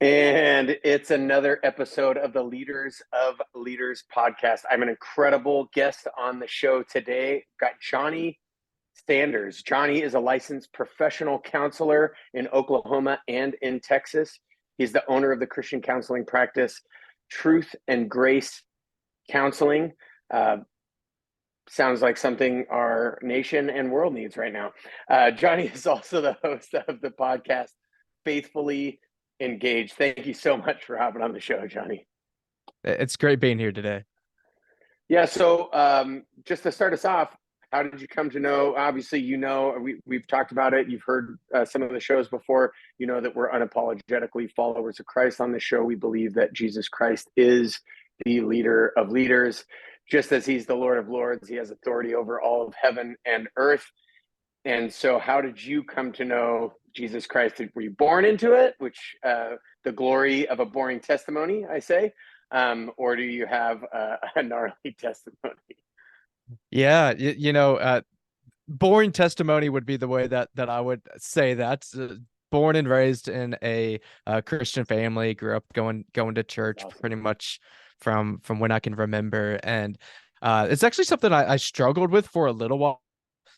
And it's another episode of the Leaders of Leaders podcast. I'm an incredible guest on the show today. Got Johnny Sanders. Johnny is a licensed professional counselor in Oklahoma and in Texas. He's the owner of the Christian counseling practice, Truth and Grace Counseling. Uh, Sounds like something our nation and world needs right now. Johnny is also the host of the podcast, Faithfully Engaged. Thank you so much for hopping on the show, Johnny. It's great being here today. Yeah, so just to start us off, how did you come to know? Obviously, we've talked about it. You've heard some of the shows before. You know that we're unapologetically followers of Christ on the show. We believe that Jesus Christ is the leader of leaders. Just as he's the Lord of Lords, he has authority over all of heaven and earth. And so, how did you come to know Jesus Christ? Were you born into it, which the glory of a boring testimony, I say, or do you have a gnarly testimony? Yeah, boring testimony would be the way that I would say that. Born and raised in a Christian family, grew up going to church Awesome. pretty much from when I can remember, and it's actually something I struggled with for a little while.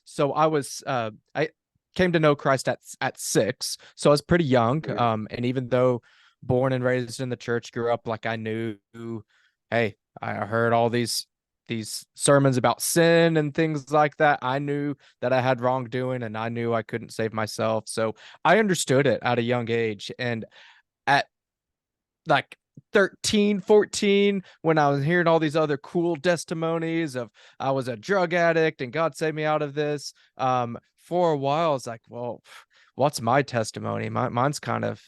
So I came to know Christ at 6, so I was pretty young. And even though born and raised in the church, grew up like I knew, hey, I heard all these sermons about sin and things like that. I knew that I had wrongdoing and I knew I couldn't save myself. So I understood it at a young age. And at like 13, 14, when I was hearing all these other cool testimonies of I was a drug addict and God saved me out of this, for a while I was like, well, what's my testimony? Mine's kind of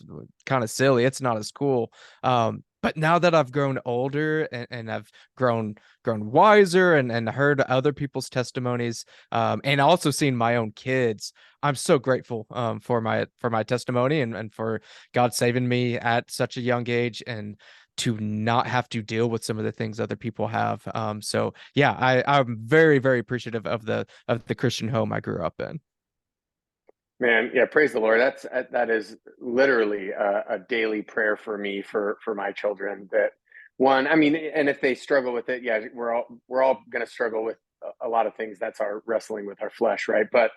silly. It's not as cool. But now that I've grown older and I've grown wiser and heard other people's testimonies, and also seen my own kids, I'm so grateful for my testimony and for God saving me at such a young age and to not have to deal with some of the things other people have. So yeah, I'm very, very appreciative of the Christian home I grew up in. Man, yeah, praise the Lord. That is literally a daily prayer for me for my children. That one, I mean, and if they struggle with it, yeah, we're all going to struggle with a lot of things. That's our wrestling with our flesh, right? But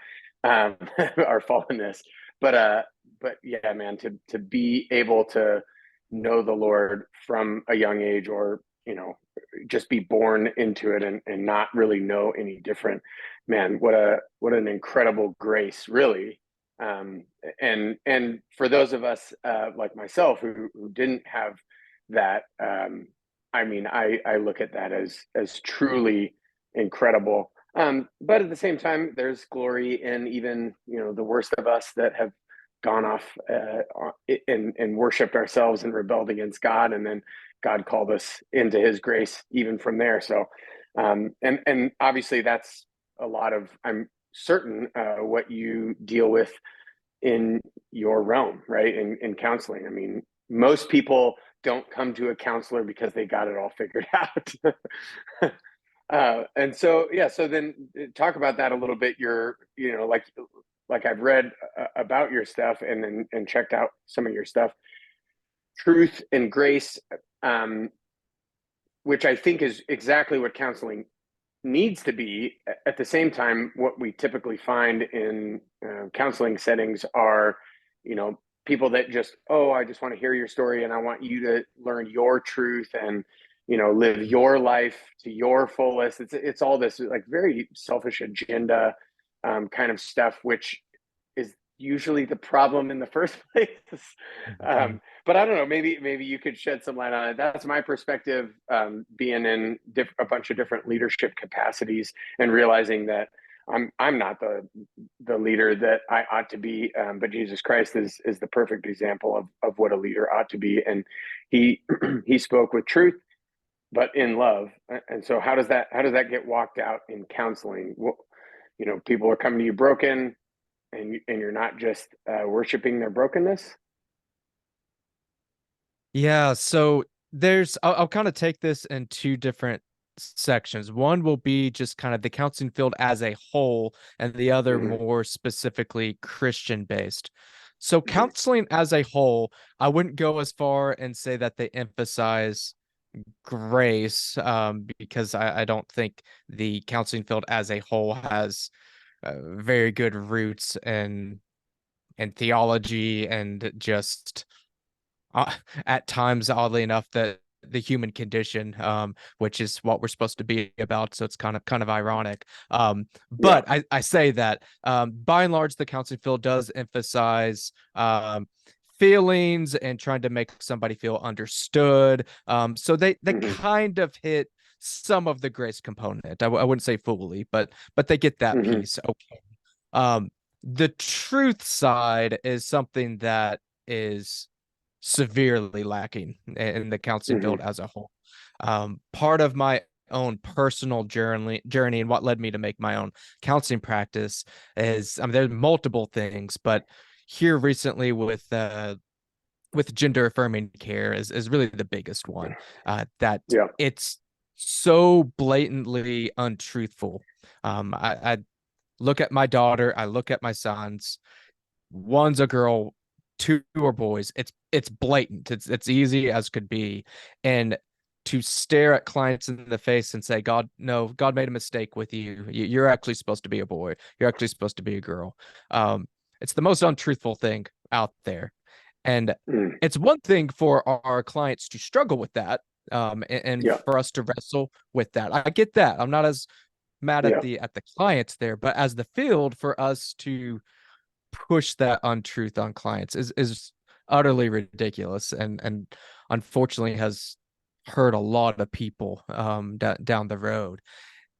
our fallenness. But yeah, man, to be able to know the Lord from a young age, or just be born into it and not really know any different, man, what an incredible grace, really. um, and for those of us like myself who didn't have that, I mean, I look at that as truly incredible. But at the same time, there's glory in even the worst of us that have gone off and worshipped ourselves and rebelled against God, and then God called us into His grace even from there. So, and obviously that's a lot of, I'm certain, what you deal with in your realm, right? In counseling. I mean, most people don't come to a counselor because they got it all figured out. And so, yeah, so then talk about that a little bit. Like I've read about your stuff and checked out some of your stuff, Truth and Grace, um, which I think is exactly what counseling needs to be. At the same time, what we typically find in counseling settings are, people that just, oh, I just want to hear your story and I want you to learn your truth and, live your life to your fullest. It's all this like very selfish agenda kind of stuff, which is usually the problem in the first place. Mhm. But I don't know, maybe you could shed some light on it. That's my perspective, being in a bunch of different leadership capacities and realizing that I'm not the leader that I ought to be, but Jesus Christ is the perfect example of what a leader ought to be, and he he spoke with truth, but in love. And so how does that get walked out in counseling? People are coming to you broken, and you're not just worshiping their brokenness. Yeah, so I'll kind of take this in two different sections. One will be just kind of the counseling field as a whole, and the other Mm-hmm. more specifically Christian based. So Hmm. counseling as a whole, I wouldn't go as far and say that they emphasize grace, because I don't think the counseling field as a whole has very good roots in theology and just uh, at times, oddly enough, the human condition, which is what we're supposed to be about. So it's kind of ironic. Yeah. But I say that by and large, the counseling field does emphasize feelings and trying to make somebody feel understood. So they Hmm. kind of hit some of the grace component. I wouldn't say fully, but they get that Hmm. piece. Okay. Um, the truth side is something that is severely lacking in the counseling Hmm. field as a whole. Part of my own personal journey and what led me to make my own counseling practice is, I mean, there's multiple things, but here recently with gender affirming care is really the biggest one. That Yeah. it's so blatantly untruthful. I look at my daughter, I look at my sons, one's a girl, two are boys. It's blatant. It's easy as could be. And to stare at clients in the face and say, God, no, God made a mistake with you. You're actually supposed to be a boy. You're actually supposed to be a girl. It's the most untruthful thing out there. And Mm. it's one thing for our clients to struggle with that, and Yeah. for us to wrestle with that. I get that. I'm not as mad Yeah. at the clients there, but as the field, for us to push that untruth on clients is utterly ridiculous, and unfortunately has hurt a lot of people down the road.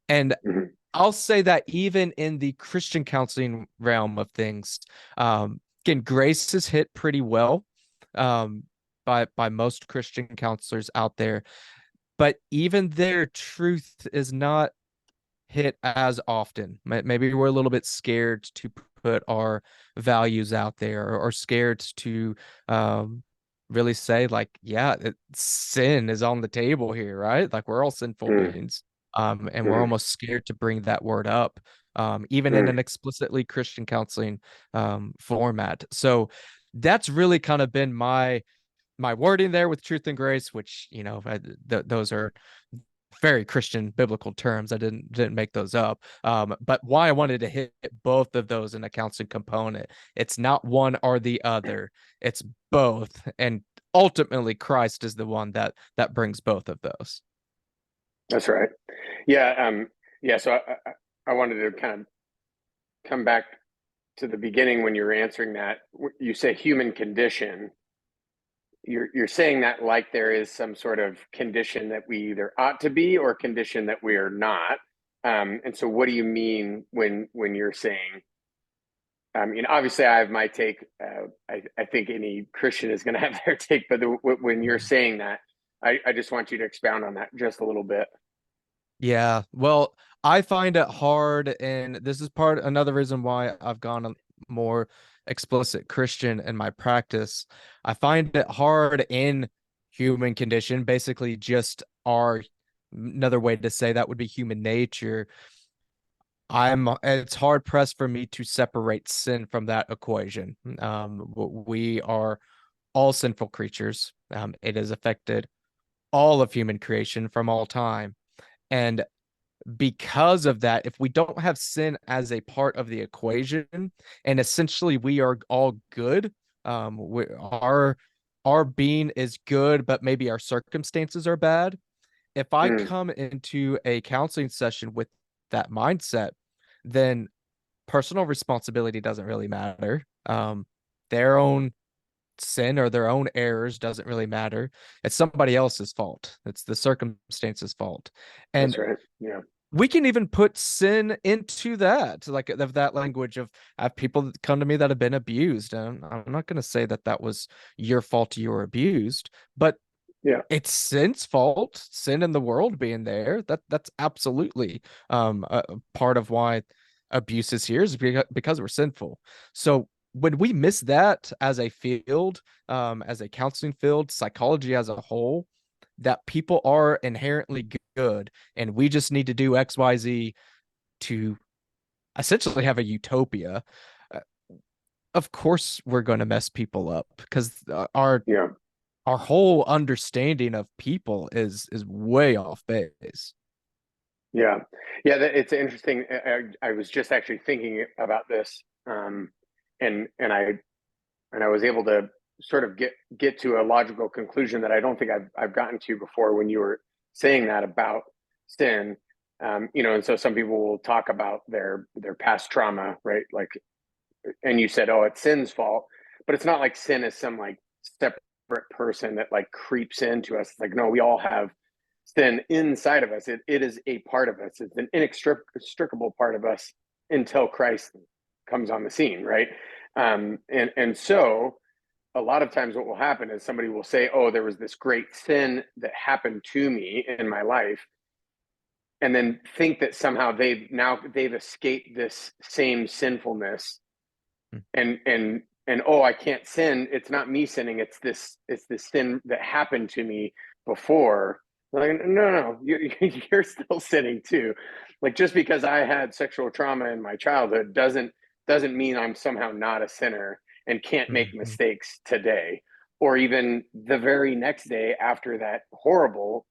And Hmm. I'll say that even in the Christian counseling realm of things, again, grace is hit pretty well, um, by most Christian counselors out there, but even their truth is not hit as often. Maybe we're a little bit scared to put our values out there, or scared to um, really say, like, yeah, sin is on the table here, right? Like, we're all sinful Mm. beings, and we're Mm. almost scared to bring that word up, even in Mm. an explicitly Christian counseling format. So that's really kind of been my wording there with truth and grace, which, those are very Christian biblical terms. I didn't make those up. But why I wanted to hit both of those in a counseling component. It's not one or the other. It's both. And ultimately Christ is the one that brings both of those. That's right. Yeah. Yeah. So I wanted to kind of come back to the beginning when you were answering that. You say human condition. You're saying that like there is some sort of condition that we either ought to be or condition that we are not. And so, what do you mean when you're saying? Obviously, I have my take. I think any Christian is going to have their take, but when you're saying that, I just want you to expound on that just a little bit. Yeah. Well, I find it hard, and this is another reason why I've gone a more explicit Christian in my practice. I find it hard in human condition, basically just our another way to say that would be human nature. It's hard pressed for me to separate sin from that equation. We are all sinful creatures. It has affected all of human creation from all time. And because of that, if we don't have sin as a part of the equation, and essentially we are all good, our being is good, but maybe our circumstances are bad. If I Mm. come into a counseling session with that mindset, then personal responsibility doesn't really matter. Their own sin or their own errors doesn't really matter. It's somebody else's fault. It's the circumstances fault. And That's right. Yeah. we can even put sin into that, like of that language of, I have people that come to me that have been abused, and I'm not going to say that that was your fault, you were abused, but Yeah. it's sin's fault, sin in the world being there. That's absolutely a part of why abuse is here, is because we're sinful. So when we miss that as a field, as a counseling field, psychology as a whole, that people are inherently good, and we just need to do XYZ to essentially have a utopia. Uh, of course we're going to mess people up because our Yeah. our whole understanding of people is way off base. Yeah. Yeah. It's interesting. I was just actually thinking about this. And, and I was able to sort of get to a logical conclusion that I don't think I've gotten to before when you were saying that about sin. And so some people will talk about their past trauma, right? Like, and you said, oh, it's sin's fault, but it's not like sin is some like separate person that like creeps into us. It's like, no, we all have sin inside of us. It is a part of us. It's an inextricable part of us until Christ comes on the scene, right? And so a lot of times what will happen is somebody will say, oh, there was this great sin that happened to me in my life, and then think that somehow they've escaped this same sinfulness, and oh, I can't sin, it's not me sinning, it's this sin that happened to me before. Like, no, you're still sinning too. Like, just because I had sexual trauma in my childhood doesn't mean I'm somehow not a sinner and can't make Mhm. mistakes today, or even the very next day after that horrible,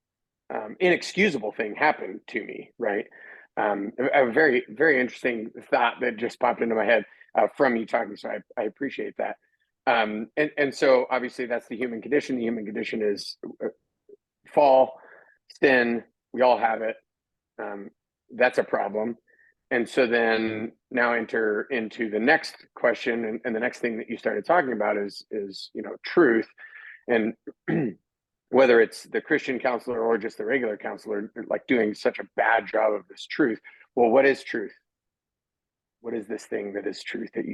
inexcusable thing happened to me, right? A very, very interesting thought that just popped into my head from you talking. So I appreciate that. And so obviously that's the human condition. The human condition is fall, sin. We all have it. Um, that's a problem. And so then now enter into the next question, and the next thing that you started talking about is truth, and whether it's the Christian counselor or just the regular counselor, like doing such a bad job of this truth. Well, what is truth? What is this thing that is truth that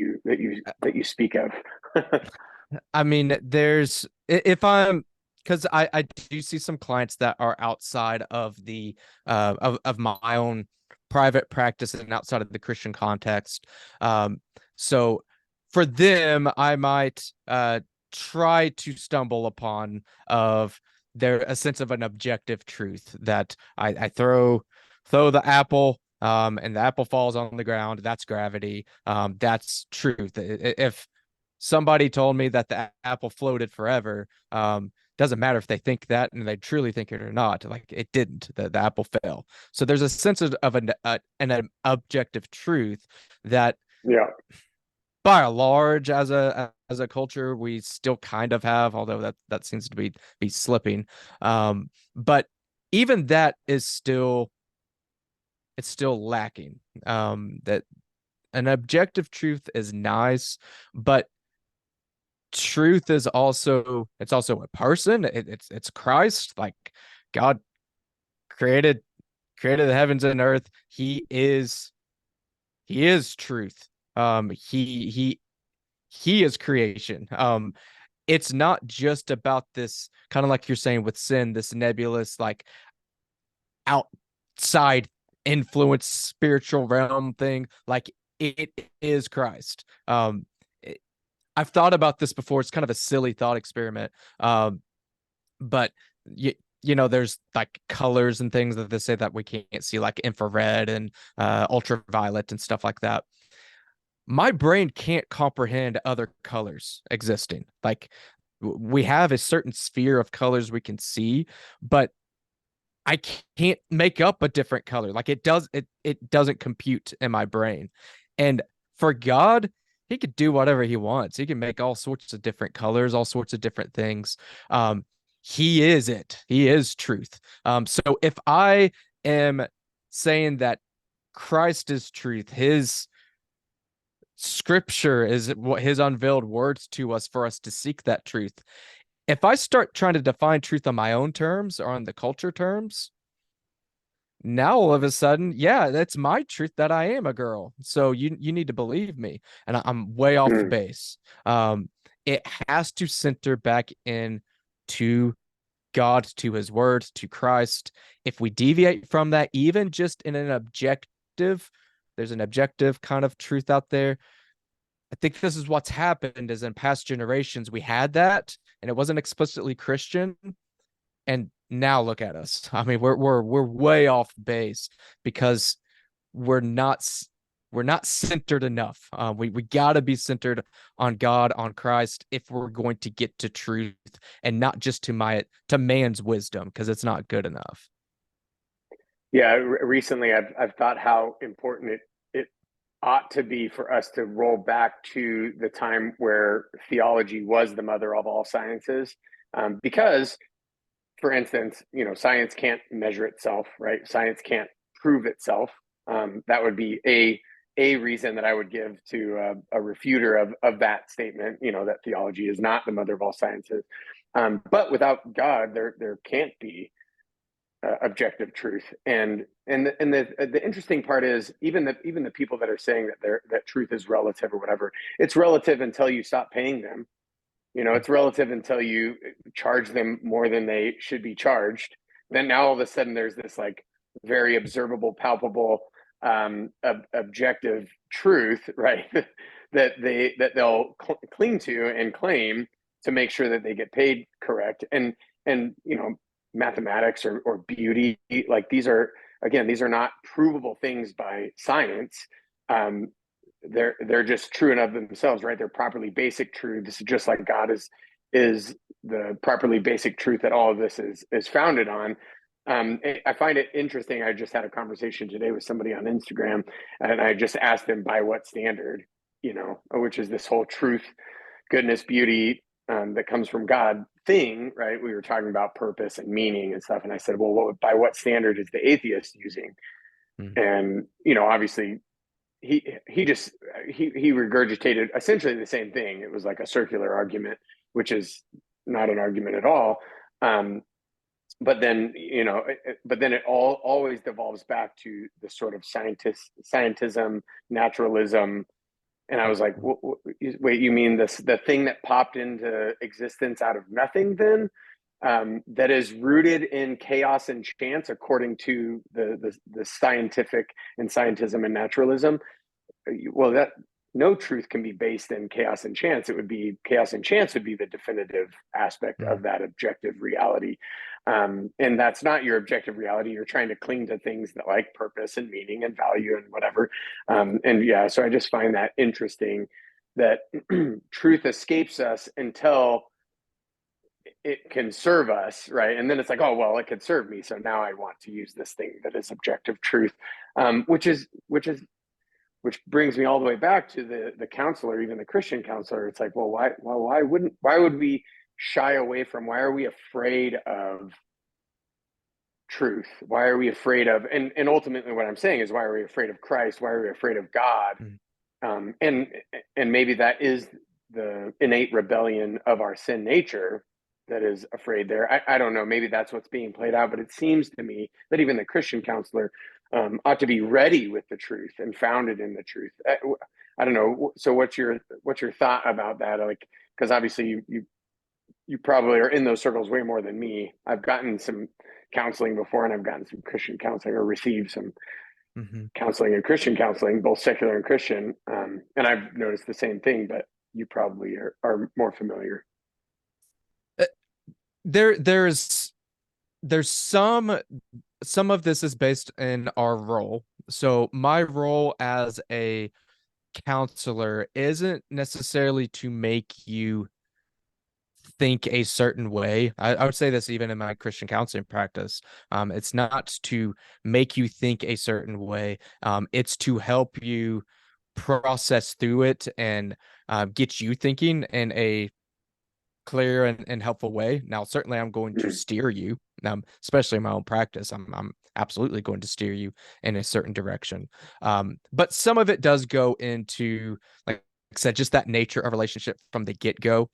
you speak of? I mean, if I'm because I do see some clients that are outside of the of my own private practice and outside of the Christian context. So for them, I might try to stumble upon of their a sense of an objective truth that I throw the apple and the apple falls on the ground. That's gravity. That's truth. If somebody told me that the apple floated forever, doesn't matter if they think that and they truly think it or not. Like, it didn't. The apple fell. So there's a sense of an objective truth that, Yeah. by and large, as a culture, we still kind of have, although that seems to be slipping. But even that is still it's still lacking. That an objective truth is nice, but truth is also a person. It's Christ. Like, God created created the heavens and earth. He is truth. He is creation. It's not just about this, kind of like you're saying with sin, this nebulous, like, outside influence, spiritual realm thing. Like, it is Christ. I've thought about this before. It's kind of a silly thought experiment. But there's like colors and things that they say that we can't see, like infrared and ultraviolet and stuff like that. My brain can't comprehend other colors existing. Like, we have a certain sphere of colors we can see, but I can't make up a different color. Like, it doesn't compute in my brain. And for God, he could do whatever he wants. He can make all sorts of different colors, all sorts of different things. Um, he is it. He is truth. So if I am saying that Christ is truth, his scripture is what his unveiled words to us for us to seek that truth. If I start trying to define truth on my own terms or on the culture terms, now all of a sudden, yeah, that's my truth that I am a girl. So you need to believe me, and I'm way off Mm. base. It has to center back in to God, to His Word, to Christ. If we deviate from that, even just in an objective, there's an objective kind of truth out there. I think this is what's happened is in past generations we had that, and it wasn't explicitly Christian, and now look at us. I mean, we're way off base because we're not. we're not centered enough. We got to be centered on God, on Christ, if we're going to get to truth, and not just to man's wisdom, because it's not good enough. Yeah, recently I've thought how important it ought to be for us to roll back to the time where theology was the mother of all sciences, because, for instance, science can't measure itself, right? Science can't prove itself. That would be a reason that I would give to a refuter of that statement. That theology is not the mother of all sciences. But without God, there can't be objective truth. And the interesting part is even the people that are saying that truth is relative or whatever, it's relative until you stop paying them. It's relative until you charge them more than they should be charged. Then now all of a sudden there's this like very observable, palpable, objective truth, right? that they'll cling to and claim to make sure that they get paid correct. And mathematics or beauty, like these are not provable things by science. Um, they're just true and of themselves, right? They're properly basic truths, just like God is the properly basic truth that all of this is founded on. I find it interesting. I just had a conversation today with somebody on Instagram, and I just asked them by what standard, which is this whole truth, goodness, beauty, that comes from God thing, right? We were talking about purpose and meaning and stuff, and I said, well, by what standard is the atheist using? Mm. And obviously he regurgitated essentially the same thing. It was like a circular argument, which is not an argument at all. But then it all always devolves back to the sort of scientism, naturalism. And I was like, wait, you mean the thing that popped into existence out of nothing then? That is rooted in chaos and chance, according to the scientific and scientism and naturalism. Well, that no truth can be based in chaos and chance. It would be chaos and chance would be the definitive aspect of Mm. that objective reality. And that's not your objective reality. You're trying to cling to things that like purpose and meaning and value and whatever. And yeah, so I just find that interesting that truth escapes us until it can serve us, right? And then it's like, oh well, it could serve me, so now I want to use this thing that is objective truth, which brings me all the way back to the counselor, even the Christian counselor. It's like, well, why would we shy away from, why are we afraid of truth? Why are we afraid of, and ultimately what I'm saying is, why are we afraid of Christ? Why are we afraid of God? Mm. And maybe that is the innate rebellion of our sin nature that is afraid there. I don't know. Maybe that's what's being played out, but it seems to me that even the Christian counselor ought to be ready with the truth and founded in the truth. I don't know. So what's your thought about that? Like, because obviously you probably are in those circles way more than me. I've gotten some counseling before, and I've gotten some Christian counseling, or received some Mm-hmm. counseling and Christian counseling, both secular and Christian. And I've noticed the same thing, but you probably are more familiar. There's some of this is based in our role. So my role as a counselor isn't necessarily to make you think a certain way. I would say this even in my Christian counseling practice. It's not to make you think a certain way. It's to help you process through it and get you thinking in a clear and helpful way. Now, certainly I'm going to steer you, especially in my own practice. I'm absolutely going to steer you in a certain direction. But some of it does go into, like I said, just that nature of relationship from the get-go.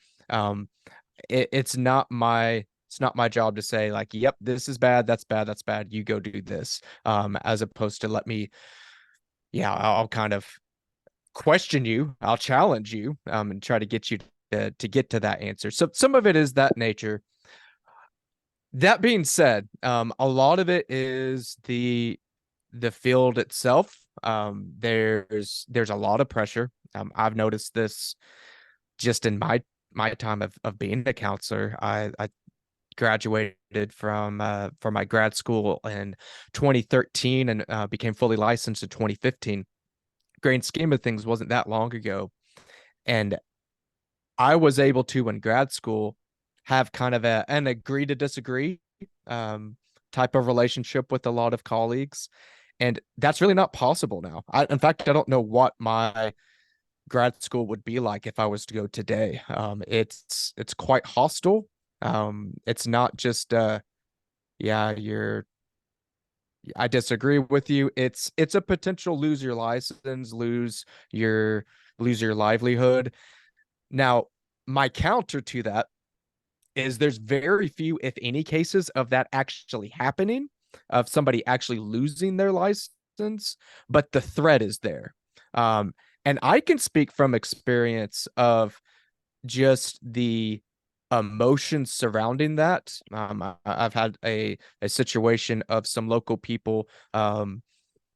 It's not my job to say like, yep, this is bad, that's bad, that's bad, you go do this. As opposed to I'll kind of question you, I'll challenge you, and try to get you to get to that answer. So some of it is that nature. That being said, a lot of it is the field itself. There's a lot of pressure. I've noticed this just in my time of being a counselor. I graduated from my grad school in 2013 and became fully licensed in 2015. grand scheme of things wasn't that long ago. And I was able to, in grad school, have kind of an agree to disagree um, type of relationship with a lot of colleagues. And that's really not possible now. In fact, I don't know what my grad school would be like if I was to go today. It's quite hostile. It's not just yeah, I disagree with you. It's a potential lose your license, your lose your livelihood. Now, my counter to that is there's very few, if any, cases of that actually happening, of somebody actually losing their license, but the threat is there. And I can speak from experience of just the emotions surrounding that. I've had a situation of some local people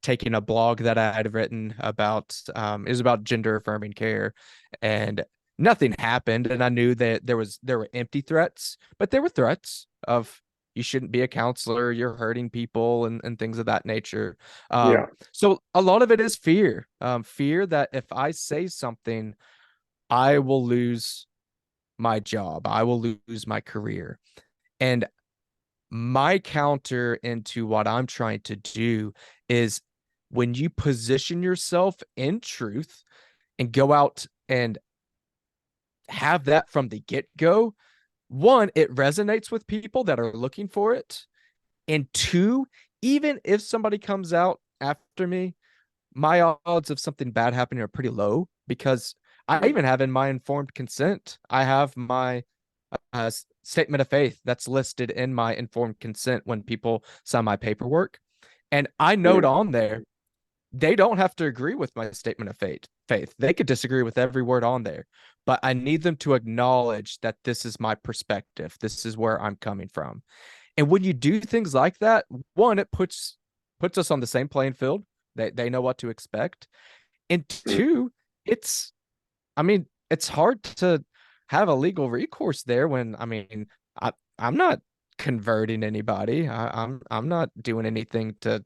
taking a blog that I had written about it was about gender affirming care, and nothing happened. And I knew that there were empty threats, but there were threats of you shouldn't be a counselor, you're hurting people and things of that nature. Yeah. So a lot of it is fear. Fear that if I say something, I will lose my job, I will lose my career. And my counter into what I'm trying to do is when you position yourself in truth and go out and have that from the get go, one, it resonates with people that are looking for it. And two, even if somebody comes out after me, my odds of something bad happening are pretty low because I even have in my informed consent, I have my statement of faith that's listed in my informed consent when people sign my paperwork. And I note Mm. on there, they don't have to agree with my statement of faith. They could disagree with every word on there, but I need them to acknowledge that this is my perspective. This is where I'm coming from. And when you do things like that, one, it puts us on the same playing field. They know what to expect. And Mm. two, it's I mean, it's hard to have a legal recourse there when I'm not converting anybody. I'm not doing anything to,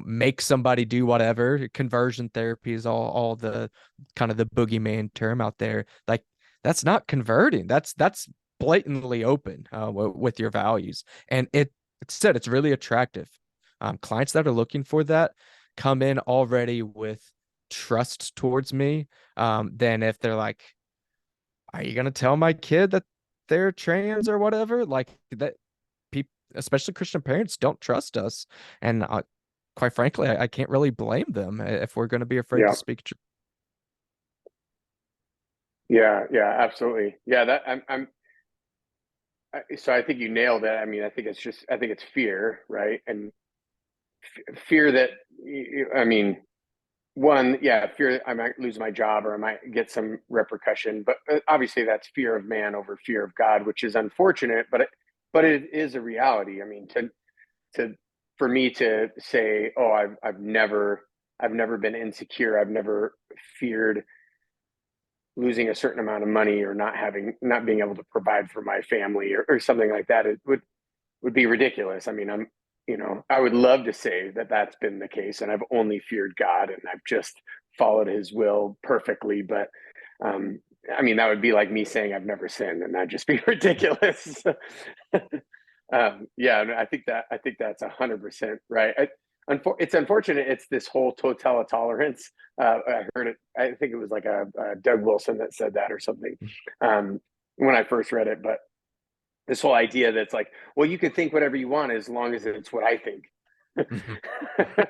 make somebody do whatever. Conversion therapy is all the kind of the boogeyman term out there. Like that's not converting. That's blatantly open with your values. And it said it's really attractive. Clients that are looking for that come in already with trust towards me. Than if they're like, are you gonna tell my kid that they're trans or whatever? Like that people, especially Christian parents, don't trust us. And quite frankly, I can't really blame them if we're going to be afraid to Yeah. speak. Yeah. Yeah. Absolutely. Yeah. That so I think you nailed it. I mean, I think it's fear, right? And fear that, I mean, one, yeah, fear I might lose my job or I might get some repercussion, but obviously that's fear of man over fear of God, which is unfortunate, but it is a reality. I mean, to for me to say, oh, I've never been insecure, I've never feared losing a certain amount of money or not being able to provide for my family or something like that, it would be ridiculous. I mean, I would love to say that that's been the case and I've only feared God and I've just followed his will perfectly. But, um, I mean, that would be like me saying I've never sinned and that'd just be ridiculous. Yeah, I think that's 100% right. It's unfortunate. It's this whole total tolerance. I heard it. I think it was like a Doug Wilson that said that or something um, when I first read it. But this whole idea that's like, well, you can think whatever you want as long as it's what I think. Mhm.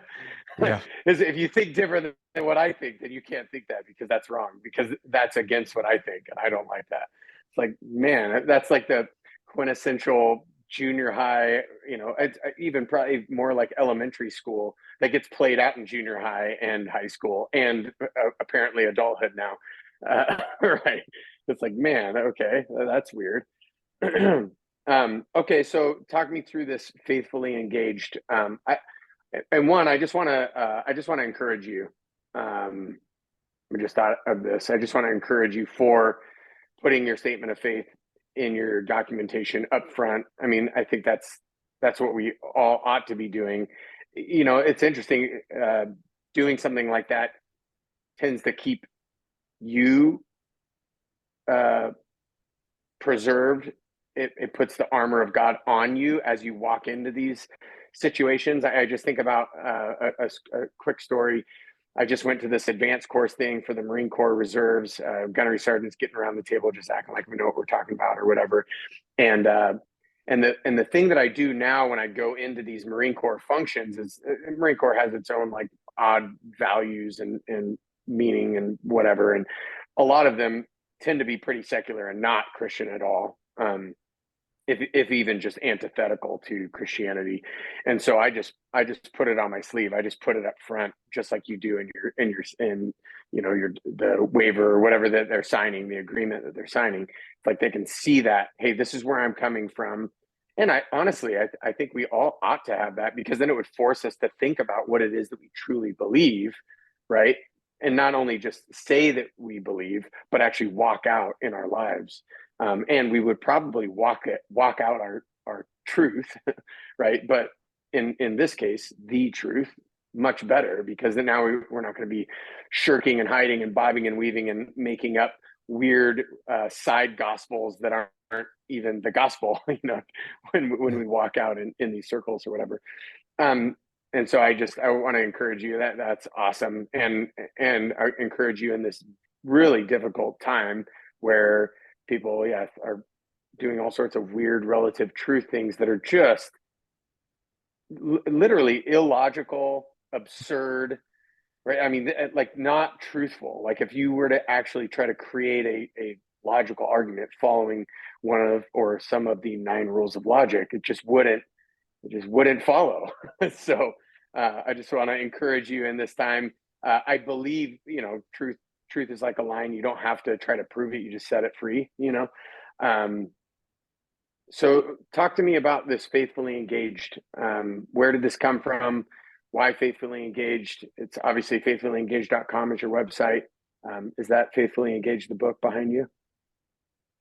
Yeah. Is if you think different than what I think, then you can't think that because that's wrong, because that's against what I think, and I don't like that. It's like, man, that's like the quintessential junior high, it's even probably more like elementary school that gets played out in junior high and high school and apparently adulthood now. Right. It's like, man, okay, that's weird. Okay, so talk me through this faithfully engaged. I just want to encourage you. Um, I just thought of this. I just want to encourage you for putting your statement of faith in your documentation up front. I mean, I think that's what we all ought to be doing. It's interesting. doing something like that tends to keep you uh, preserved. It puts the armor of God on you as you walk into these situations. I just think about a quick story. I just went to this advanced course thing for the Marine Corps Reserves. Gunnery sergeants getting around the table, just acting like we know what we're talking about or whatever. And the thing that I do now when I go into these Marine Corps functions is Marine Corps has its own like odd values and meaning and whatever, and a lot of them tend to be pretty secular and not Christian at all. If even just antithetical to Christianity. And so I just put it on my sleeve. I just put it up front, just like you do in your the waiver or whatever that they're signing, the agreement that they're signing. It's like they can see that, hey, this is where I'm coming from. And I honestly, I think we all ought to have that, because then it would force us to think about what it is that we truly believe, right? And not only just say that we believe, but actually walk out in our lives. And we would probably walk out our truth, right? But in this case, the truth, much better, because then now we're not going to be shirking and hiding and bobbing and weaving and making up weird side gospels that aren't even the gospel, when we walk out in these circles or whatever. And so I want to encourage you, that's awesome, and I encourage you in this really difficult time where people, yeah, are doing all sorts of weird relative truth things that are just literally illogical, absurd, right? I mean, like not truthful. Like if you were to actually try to create a logical argument following one of or some of the 9 rules of logic, it just wouldn't follow. So I just want to encourage you in this time. I believe, truth is like a line. You don't have to try to prove it. You just set it free. Um, so talk to me about this faithfully engaged. Where did this come from? Why faithfully engaged? It's obviously faithfullyengaged.com is your website. Is that Faithfully Engaged, the book behind you?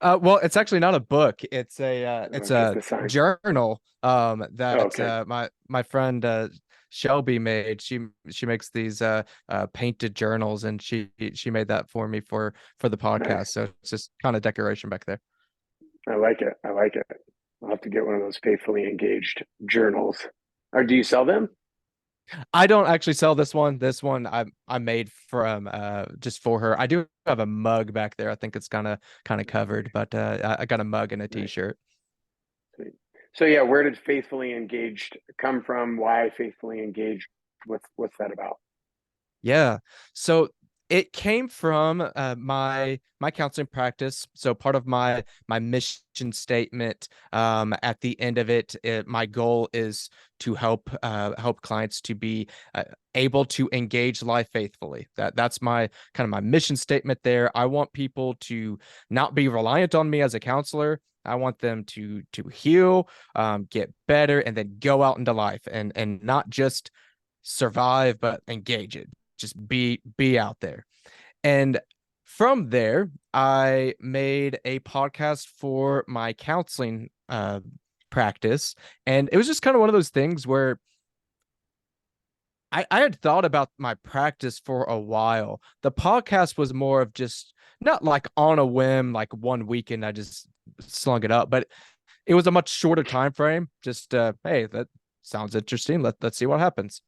Well, it's actually not a book. It's Just a a sign. journal Oh, that okay. my friend Shelby made. She makes these painted journals, and she made that for me for the podcast. Nice. So it's just kind of decoration back there. I like it. I like it. I'll have to get one of those Faithfully Engaged journals. Or do you sell them? I don't actually sell this one. This one I made from just for her. I do have a mug back there. I think it's kind of covered, but I got a mug and a Nice. t-shirt. Sweet. So yeah, where did Faithfully Engaged come from? Why Faithfully Engaged? What's that about? Yeah. So it came from my counseling practice. So part of my mission statement, at the end of my goal is to help clients to be able to engage life faithfully. That's my kind of my mission statement there. I want people to not be reliant on me as a counselor. I want them to heal, get better, and then go out into life and not just survive, but engage it. Just be out there. And from there, I made a podcast for my counseling practice. And it was just kind of one of those things where I had thought about my practice for a while. The podcast was more of just not like on a whim, like one weekend I just slung it up, but it was a much shorter time frame. Just hey, that sounds interesting. Let's see what happens.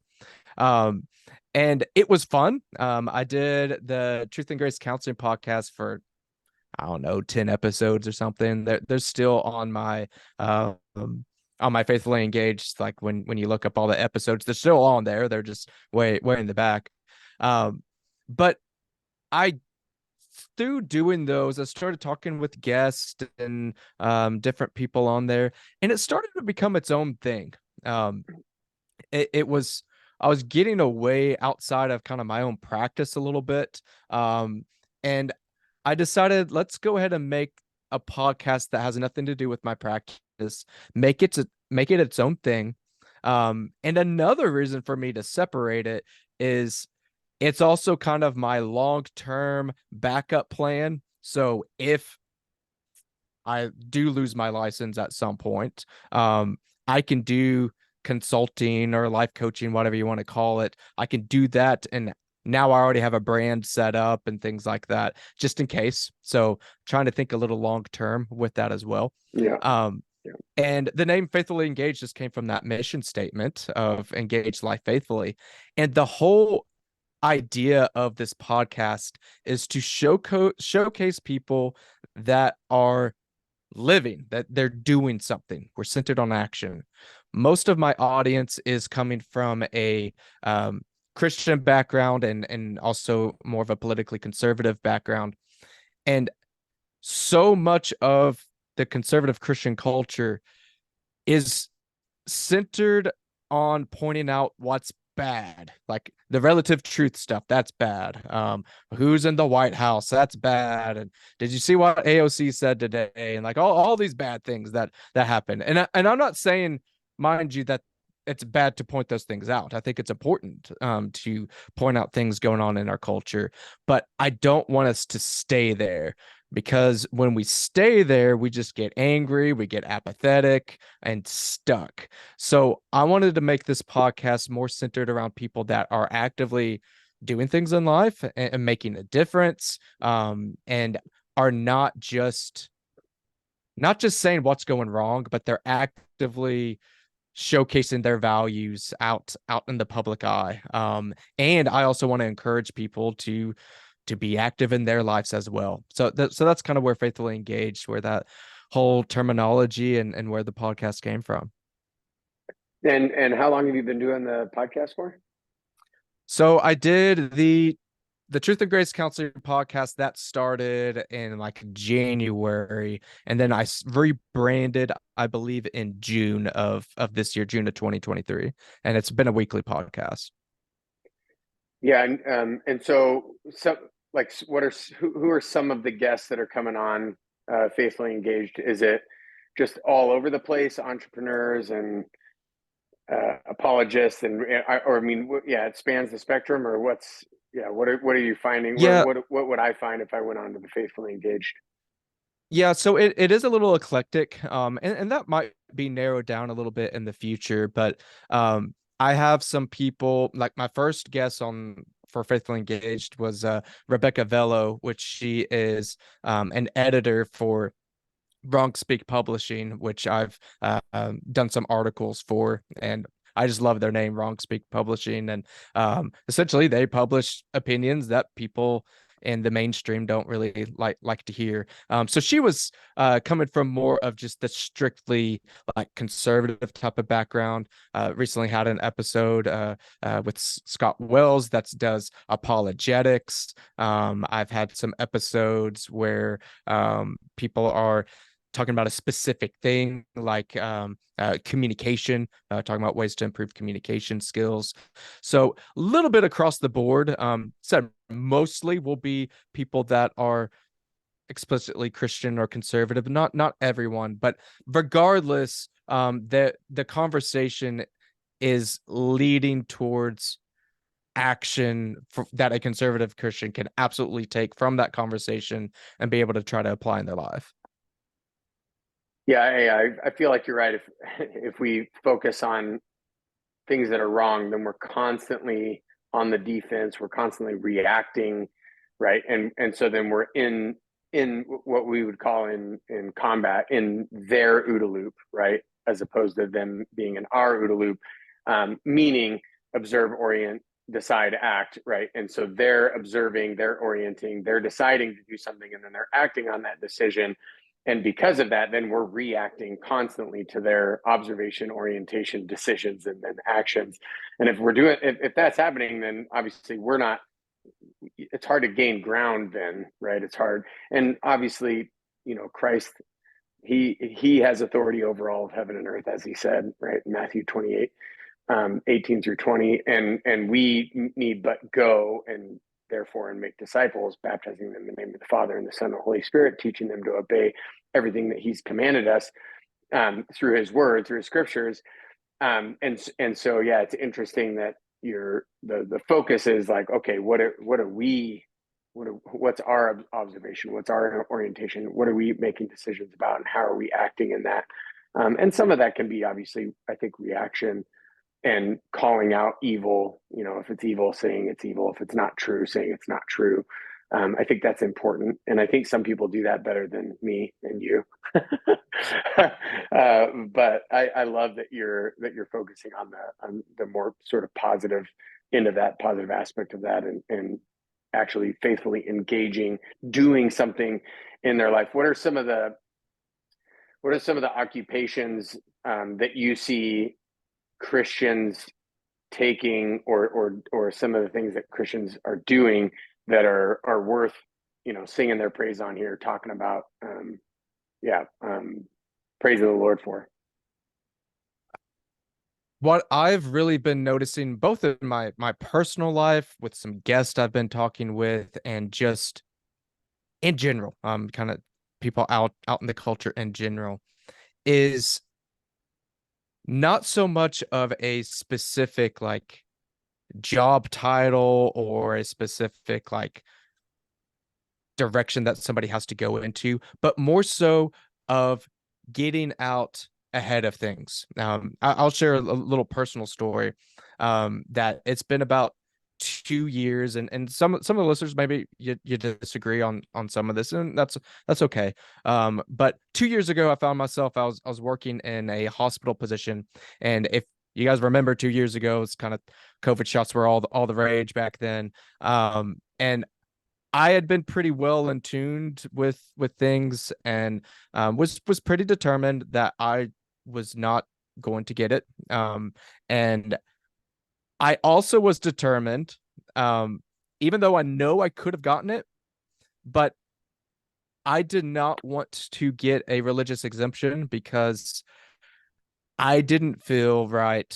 Um, and it was fun. I did the Truth and Grace Counseling podcast for, I don't know, 10 episodes or something. They're still on my Faithfully Engaged. Like when you look up all the episodes, they're still on there. They're just way in the back. Um, but I through doing those, I started talking with guests and different people on there, and it started to become its own thing. Um, it was I was getting away outside of kind of my own practice a little bit. And I decided let's go ahead and make a podcast that has nothing to do with my practice, make it its own thing. And another reason for me to separate it is it's also kind of my long-term backup plan. So if I do lose my license at some point, I can do consulting or life coaching, whatever you want to call it. I can do that. And now I already have a brand set up and things like that, just in case. So trying to think a little long term with that as well. Yeah. Um, Yeah. and the name Faithfully Engaged just came from that mission statement of engage life faithfully. And the whole idea of this podcast is to showcase people that are living, that they're doing something. We're centered on action. Most of my audience is coming from a Christian background and also more of a politically conservative background. And so much of the conservative Christian culture is centered on pointing out what's bad, like the relative truth stuff. That's bad. Who's in the White House? That's bad. And did you see what AOC said today? And like all these bad things that happen. And I'm not saying, mind you, that it's bad to point those things out. I think it's important to point out things going on in our culture, but I don't want us to stay there, because when we stay there, we just get angry, we get apathetic and stuck. So I wanted to make this podcast more centered around people that are actively doing things in life and making a difference, and are not just saying what's going wrong, but they're actively showcasing their values out in the public eye. And I also want to encourage people to be active in their lives as well. So that's kind of where Faithfully Engaged, where that whole terminology and where the podcast came from. And how long have you been doing the podcast for? So I did the Truth and Grace Counseling podcast that started in like January, and then I rebranded, I believe, in June of this year, June of 2023, and it's been a weekly podcast. Yeah, and so like what are who are some of the guests that are coming on Faithfully Engaged? Is it just all over the place, entrepreneurs and apologists, and or I mean, yeah, it spans the spectrum, or what's yeah, what are you finding? Yeah, What would I find if I went on to the Faithfully Engaged? yeah, so it is a little eclectic, and that might be narrowed down a little bit in the future, but I have some people, like my first guest on for Faithfully Engaged was Rebecca Vello, which she is an editor for Wrong Speak Publishing, which I've done some articles for, and I just love their name, Wrong Speak Publishing, and essentially they publish opinions that people in the mainstream don't really like to hear. So she was coming from more of just the strictly like conservative type of background. Recently had an episode with Scott Wells that does apologetics. I've had some episodes where people are talking about a specific thing like communication, talking about ways to improve communication skills. So a little bit across the board. Said mostly will be people that are explicitly Christian or conservative. Not everyone, but regardless, the conversation is leading towards action that a conservative Christian can absolutely take from that conversation and be able to try to apply in their life. Yeah, I feel like you're right. If we focus on things that are wrong, then we're constantly on the defense. We're constantly reacting, right? And so then we're in what we would call in combat, in their OODA loop, right? As opposed to them being in our OODA loop, meaning observe, orient, decide, act, right? And so they're observing, they're orienting, they're deciding to do something, and then they're acting on that decision. And because of that, then we're reacting constantly to their observation, orientation, decisions, and then actions. And if that's happening, then obviously we're not, it's hard to gain ground then, right? It's hard. And obviously, Christ, he has authority over all of heaven and earth, as he said, right? Matthew 28, 18 through 20. And we need but go and therefore and make disciples, baptizing them in the name of the Father and the Son and the Holy Spirit, teaching them to obey everything that he's commanded us through his word, through his scriptures. And so, yeah, it's interesting that the focus is like, okay, what's our observation? What's our orientation? What are we making decisions about, and how are we acting in that? And some of that can be obviously, I think, reaction and calling out evil. You know, if it's evil, saying it's evil. If it's not true, saying it's not true. I think that's important, and I think some people do that better than me and you. But I love that you're focusing on the more sort of positive end of that, positive aspect of that, and actually faithfully engaging, doing something in their life. What are some of the occupations that you see Christians taking, or some of the things that Christians are doing that are worth, singing their praise on here, talking about, yeah, praise of the Lord for. What I've really been noticing, both in my personal life with some guests I've been talking with, and just in general, kind of people out in the culture in general, is not so much of a specific like job title or a specific like direction that somebody has to go into, but more so of getting out ahead of things. I'll share a little personal story, that it's been about 2 years, and some of the listeners maybe you disagree on some of this, and that's okay. But 2 years ago, I found myself I was working in a hospital position, and if you guys remember 2 years ago, it's kind of COVID shots were all the rage back then. And I had been pretty well in tuned with things, and was pretty determined that I was not going to get it. And I also was determined, even though I know I could have gotten it, but I did not want to get a religious exemption because I didn't feel right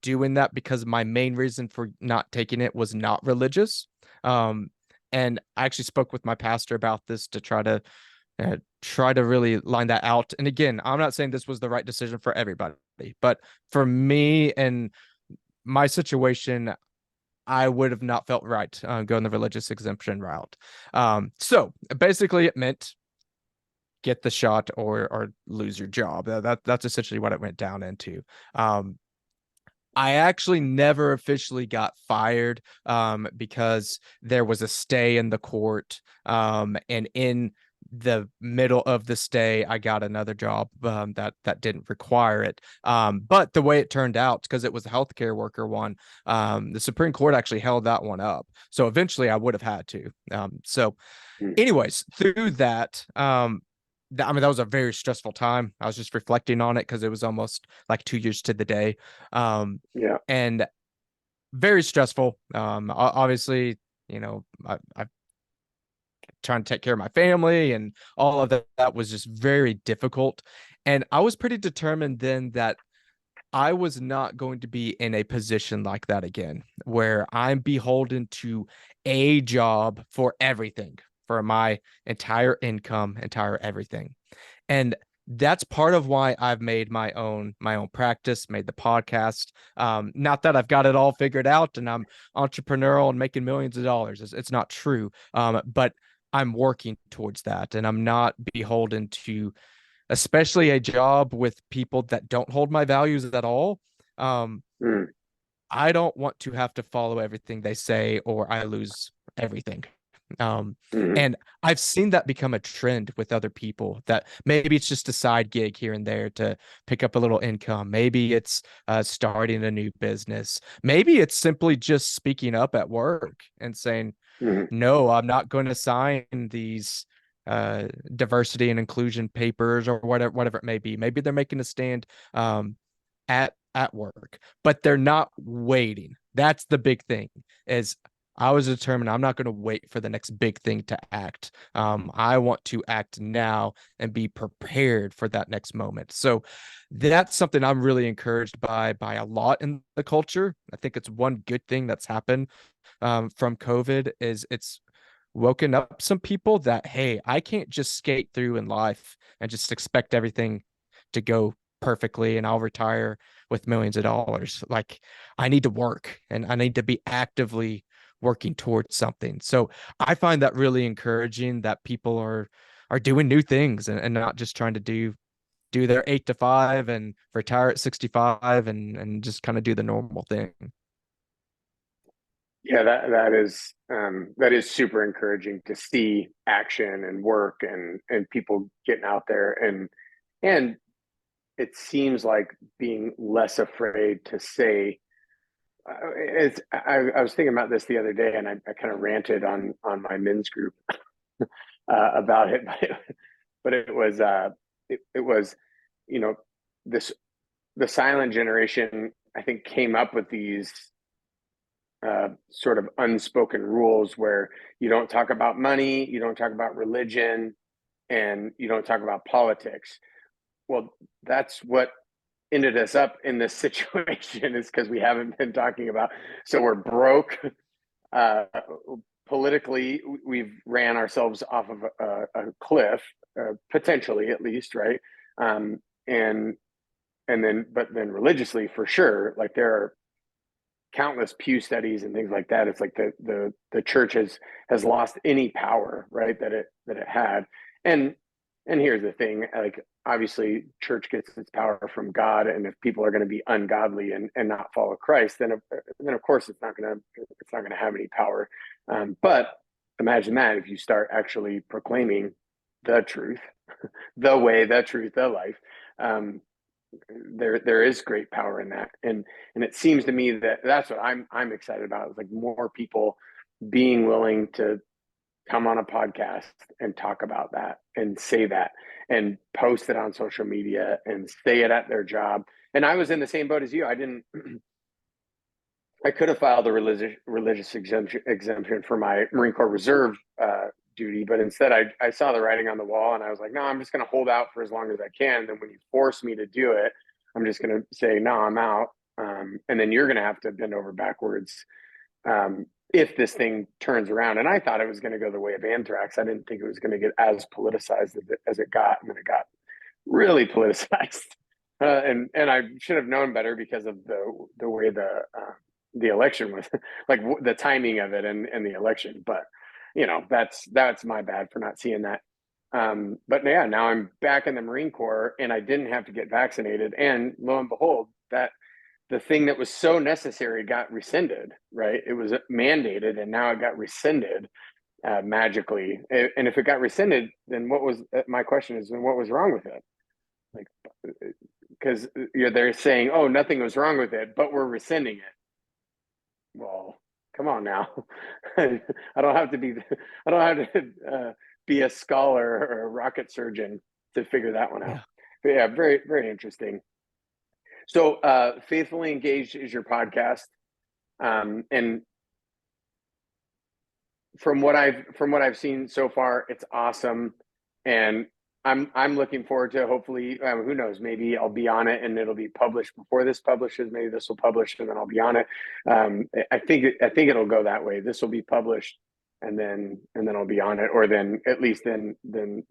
doing that, because my main reason for not taking it was not religious. Um, and I actually spoke with my pastor about this to try to really line that out. And again, I'm not saying this was the right decision for everybody, but for me and my situation, I would have not felt right going the religious exemption route. So basically, it meant get the shot or lose your job. That's essentially what it went down into. I actually never officially got fired, because there was a stay in the court. And in the middle of the stay, I got another job, that didn't require it. But the way it turned out, because it was a healthcare worker one, the Supreme Court actually held that one up. So eventually I would have had to. So Mm. anyways, through that, I mean, that was a very stressful time. I was just reflecting on it because it was almost like 2 years to the day. Yeah. And very stressful. Obviously, I trying to take care of my family, and all of that was just very difficult. And I was pretty determined then that I was not going to be in a position like that again, where I'm beholden to a job for everything, for my entire income, entire everything. And that's part of why I've made my own practice, made the podcast. Not that I've got it all figured out and I'm entrepreneurial and making millions of dollars. It's not true. But I'm working towards that, and I'm not beholden to especially a job with people that don't hold my values at all. Um, Mm. I don't want to have to follow everything they say or I lose everything. Um, Mm. and I've seen that become a trend with other people, that maybe it's just a side gig here and there to pick up a little income. Maybe it's starting a new business. Maybe it's simply just speaking up at work and saying, Mm. no, I'm not going to sign these diversity and inclusion papers or whatever it may be. Maybe they're making a stand at work, but they're not waiting. That's the big thing. Is I was determined I'm not going to wait for the next big thing to act. I want to act now and be prepared for that next moment. So that's something I'm really encouraged by a lot in the culture. I think it's one good thing that's happened from COVID is it's woken up some people that, hey, I can't just skate through in life and just expect everything to go perfectly and I'll retire with millions of dollars. Like, I need to work and I need to be actively working towards something. So I find that really encouraging, that people are doing new things and not just trying to do do their 8 to 5 and retire at 65 and just kind of do the normal thing. Yeah, that is super encouraging to see action and work and people getting out there and it seems like being less afraid to say I was thinking about this the other day and I kind of ranted on my men's group about it, but it was you know this the silent generation I think came up with these sort of unspoken rules where you don't talk about money, you don't talk about religion, and you don't talk about politics. Well, that's what ended us up in this situation is because we haven't been talking about. So we're broke. Uh, Politically, we've ran ourselves off of a cliff, potentially at least, right? Um, and but then religiously, for sure, like there are countless Pew studies and things like that. It's like the church has lost any power, right? That it had. And here's the thing, like obviously church gets its power from God, and if people are going to be ungodly and not follow Christ, then of course it's not gonna have any power. But imagine that if you start actually proclaiming the truth, the way, the truth, the life. Um, there is great power in that, and it seems to me that that's what I'm excited about. Is like more people being willing to come on a podcast and talk about that and say that and post it on social media and say it at their job. And I was in the same boat as you. I could have filed a religious exemption for my Marine Corps Reserve duty, but instead I saw the writing on the wall and I was like, no, I'm just going to hold out for as long as I can. And then when you force me to do it, I'm just going to say, no, I'm out. And then you're going to have to bend over backwards if this thing turns around. And I thought it was going to go the way of anthrax. I didn't think it was going to get as politicized as it got. And then it got really politicized. And I should have known better because of the way the election was, like the timing of it and the election. But that's my bad for not seeing that. But yeah, now I'm back in the Marine Corps and I didn't have to get vaccinated. And lo and behold, that the thing that was so necessary got rescinded, right? It was mandated and now it got rescinded magically. And if it got rescinded, then my question is, then what was wrong with it? Like, because they're saying, oh, nothing was wrong with it, but we're rescinding it. Well, come on now. I don't have to be, I don't have to be a scholar or a rocket surgeon to figure that one out. Yeah. But yeah, very, very interesting. So, Faithfully Engaged is your podcast. And from what I've seen so far, it's awesome. And I'm looking forward to hopefully, who knows, maybe I'll be on it and it'll be published before this publishes. Maybe this will publish and then I'll be on it. I think it'll go that way. This will be published and then I'll be on it, or then at least then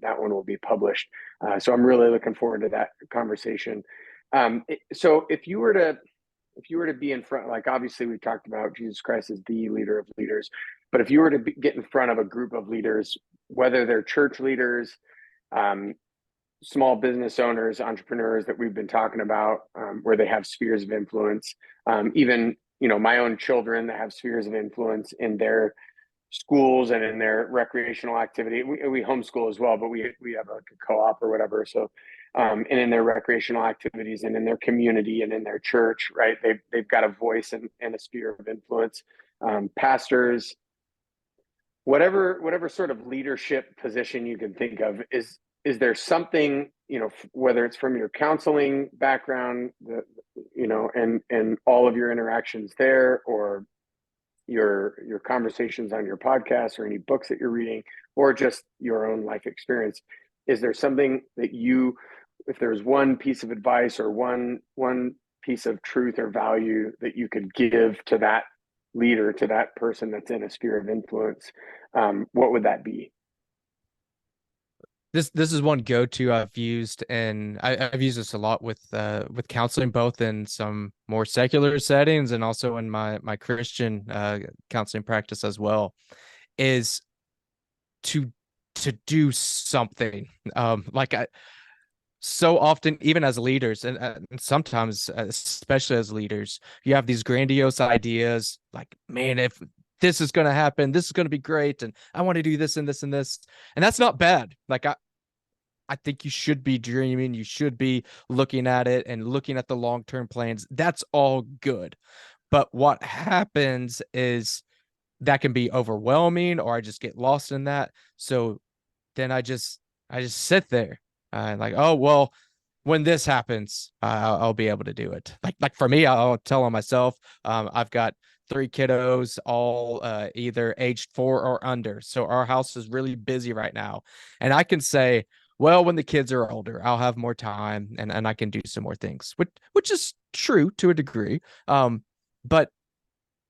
that one will be published. So I'm really looking forward to that conversation. So if you were to be in front, like obviously we talked about Jesus Christ as the leader of leaders, but if you were to get in front of a group of leaders, whether they're church leaders, um, small business owners, entrepreneurs that we've been talking about, where they have spheres of influence, even my own children that have spheres of influence in their schools and in their recreational activity. We homeschool as well, but we have like a co-op or whatever. So, and in their recreational activities and in their community and in their church, right? They've got a voice and a sphere of influence. Pastors, whatever sort of leadership position you can think of, is there something, whether it's from your counseling background, and all of your interactions there, or your conversations on your podcast, or any books that you're reading, or just your own life experience, is there something that if there's one piece of advice or one piece of truth or value that you could give to that leader, to that person that's in a sphere of influence, what would that be? This is one go-to I've used, and I've used this a lot with counseling, both in some more secular settings and also in my Christian counseling practice as well, is to do something. Like so often, even as leaders, and sometimes, especially as leaders, you have these grandiose ideas like, man, if this is going to happen, this is going to be great. And I want to do this and this and this. And that's not bad. Like, I think you should be dreaming. You should be looking at it and looking at the long-term plans. That's all good. But what happens is that can be overwhelming, or I just get lost in that. So then I just sit there and like, oh well, when this happens, I'll be able to do it. Like for me, I'll tell on myself. I've got three kiddos, all either aged 4 or under. So our house is really busy right now, and I can say, well, when the kids are older, I'll have more time and I can do some more things, which is true to a degree. But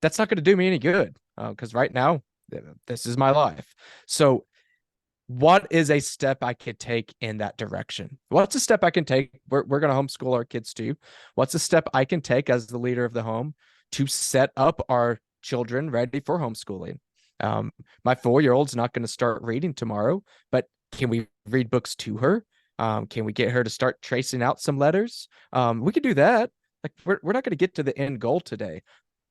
that's not going to do me any good because right now this is my life. So what is a step I could take in that direction? What's a step I can take? We're going to homeschool our kids too. What's a step I can take as the leader of the home to set up our children ready for homeschooling? Um, my 4-year-old's not going to start reading tomorrow, but can we read books to her? Can we get her to start tracing out some letters? We could do that. Like we're not going to get to the end goal today,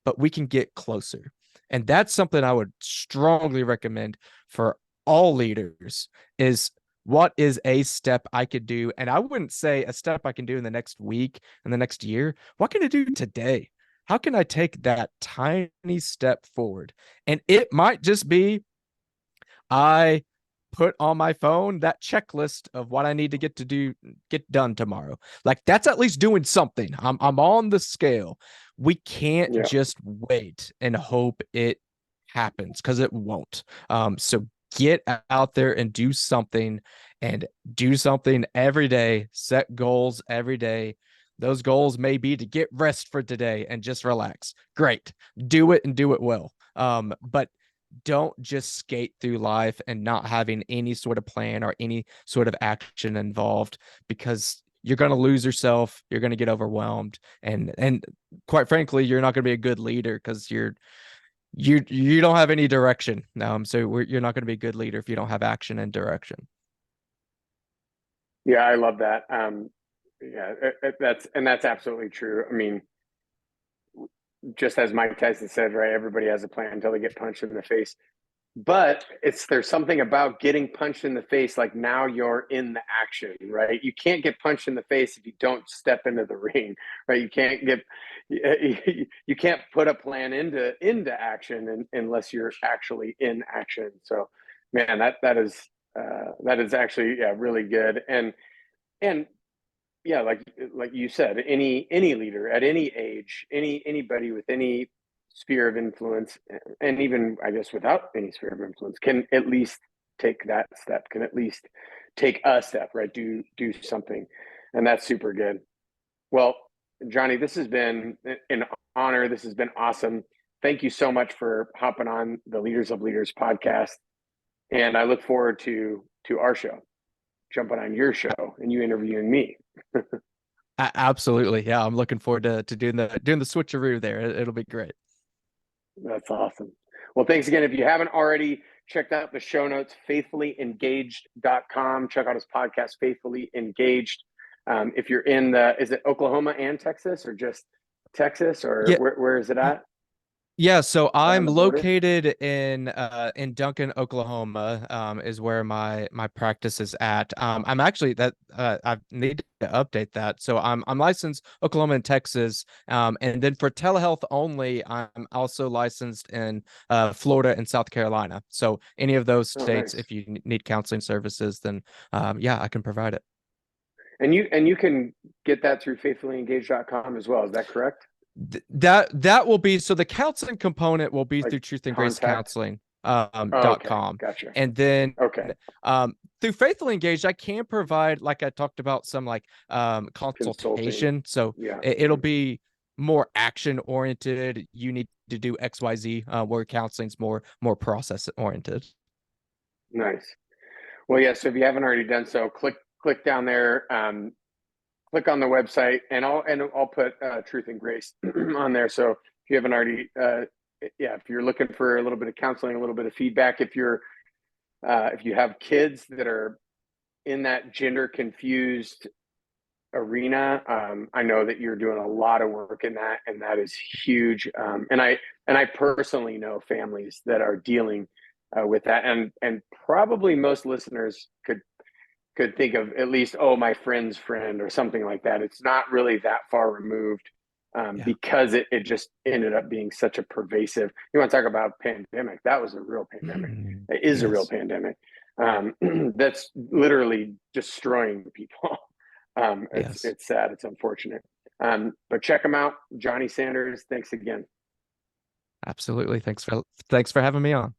but we can get closer. And that's something I would strongly recommend for all leaders is what is a step I could do? And I wouldn't say a step I can do in the next week and the next year. What can I do today? How can I take that tiny step forward? And it might just be I put on my phone that checklist of what I need to get done tomorrow. Like that's at least doing something. I'm on the scale. We can't Yeah. just wait and hope it happens because it won't. So get out there and do something every day. Set goals every day. Those goals may be to get rest for today and just relax. Great. Do it and do it well. But don't just skate through life and not having any sort of plan or any sort of action involved because you're going to lose yourself, you're going to get overwhelmed, and quite frankly you're not going to be a good leader because you don't have any direction. You're not going to be a good leader if you don't have action and direction. Yeah, I love that. Yeah, that's absolutely true. I mean, just as Mike Tyson said, right? Everybody has a plan until they get punched in the face. But there's something about getting punched in the face, like now you're in the action, right? You can't get punched in the face if you don't step into the ring, right? You can't put a plan into action unless you're actually in action. So, man, that is actually, yeah, really good. And yeah, like you said, any leader at any age, anybody with any sphere of influence, and even I guess without any sphere of influence, can at least take that step, can at least take a step, right? Do something, and that's super good. Well, Johnny, this has been an honor. This has been awesome. Thank you so much for hopping on the Leaders of Leaders podcast, and I look forward to our show, jumping on your show, and you interviewing me. Absolutely. Yeah, I'm looking forward to doing the switcheroo there. It'll be great. That's awesome. Well, thanks again. If you haven't already checked out the show notes, faithfullyengaged.com. Check out his podcast, Faithfully Engaged. If you're is it Oklahoma and Texas or just Texas or Yeah. where is it at? Yeah, so Right on I'm the border? located in Duncan, Oklahoma, is where my practice is at. I'm actually that I need to update that. So I'm licensed Oklahoma and Texas. And then for telehealth only, I'm also licensed in Florida and South Carolina. So any of those Oh, states, nice. if you need counseling services, then yeah, I can provide it. And you can get that through faithfullyengaged.com as well. Is that correct? That will be so the counseling component will be Like through truth and grace contact? counseling Oh, dot okay. com, Gotcha. and then Okay. through faithfully engaged I can provide, like I talked about, some like Consulting. consultation. So Yeah. it'll be more action oriented. You need to do XYZ, where counseling's more process oriented. Nice. Well, yeah. So if you haven't already done so, click down there. Click on the website, and I'll put Truth and Grace on there. So if you haven't already, yeah, if you're looking for a little bit of counseling, a little bit of feedback, if you have kids that are in that gender confused arena. I know that you're doing a lot of work in that, and that is huge. And I personally know families that are dealing with that, and probably most listeners could think of at least, oh, my friend's friend or something like that. It's not really that far removed, Yeah. because it just ended up being such a pervasive. You want to talk about pandemic? That was a real pandemic. Mm, It is a real yes. pandemic, that's literally destroying people. Yes. It's sad. It's unfortunate. But check them out, Johnny Sanders. Thanks again. Absolutely. Thanks for having me on.